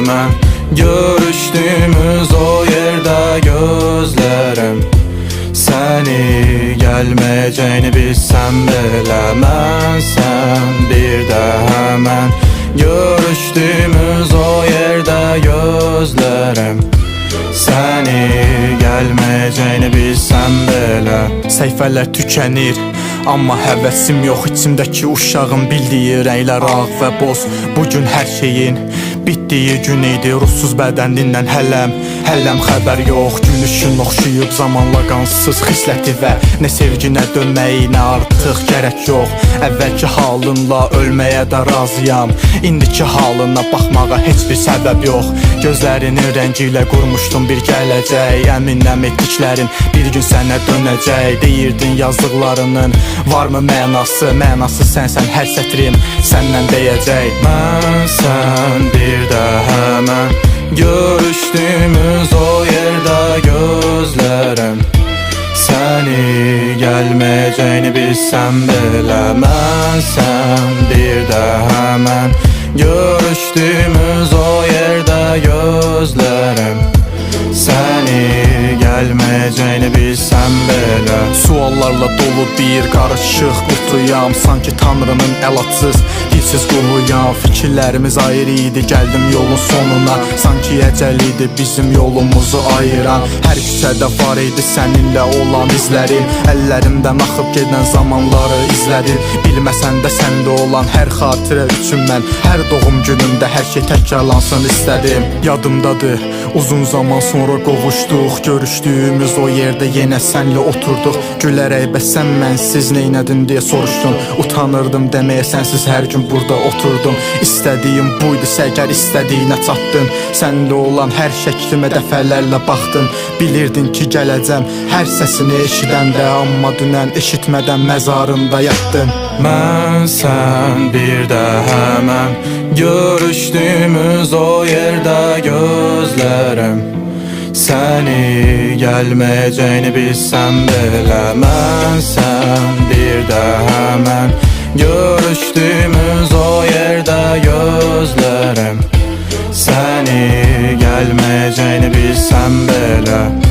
hemen görüştüğümüz o yerde gözlerim seni gelmeyeceğini bilsem bilemem. Sen bir de hemen görüştüğümüz o yerde gözlerim seni gelmeyeceğini bilsem bile. Səhifələr tükənir, amma həvəsim yox. İçimdəki uşağın bildiyi rənglər ağ və boz. Bugün hər şeyin bitdiyi gün idi. Ruhsuz bədənindən hələm xəbər yox. Gün ışın oxşuyub zamanla qansız xisləti və nə sevginə dönməyinə artıq gərək yox. Əvvəlki halınla ölməyə də razıyam. İndiki halına baxmağa heç bir səbəb yox. Gözlərinin rəngi ilə qurmuşdum bir gələcək. Əminəm etdiklərin bir gün sənə dönəcək. Deyirdin yazdıqlarının varmı mənası? Mənası sənsən, hər sətrim səndən deyəcək. Mən sən bir də hemen görüştüğümüz o yerde gözlerim seni gelmeyeceğini bilsem bilemem. Sen bir de hemen görüştüğümüz o yerde gözlerim seni gelmeyeceğini bilsem bile. Suallarla dolu bir qarışıq qutuyam. Sanki Tanrının əlatsız, dilsiz quluyam. Fikirlərimiz ayrı idi, gəldim yolun sonuna. Sanki əcəl idi bizim yolumuzu ayıran. Hər küçədə var idi səninlə olan izlərim. Əllərimdən axıb gedən zamanları izlədim. Bilməsən də səndə olan hər xatirə üçün mən hər doğum günümdə hər şey təkrarlansın istədim. Yadımdadır, uzun zaman sonra qovuşduq. Görüşdüyümüz o yerdə yenə sənlə oturduq. Gülərək bəs sən mənsiz neynədin deyə soruşdun. Utanırdım deməyə sənsiz hər gün burada oturdum. İstədiyim buydu, sərgər istədiyinə çatdın. Sənlə olan hər şəklimə dəfələrlə baxdın. Bilirdin ki gələcəm hər səsini eşidəndə, amma dünən eşitmədən məzarımda yatdın. Ben sen bir de hemen görüştüğümüz o yerde gözlerim seni gelmeyeceğini bilsem bilemem. Sen bir de hemen görüştüğümüz o yerde gözlerim seni gelmeyeceğini bilsem bile.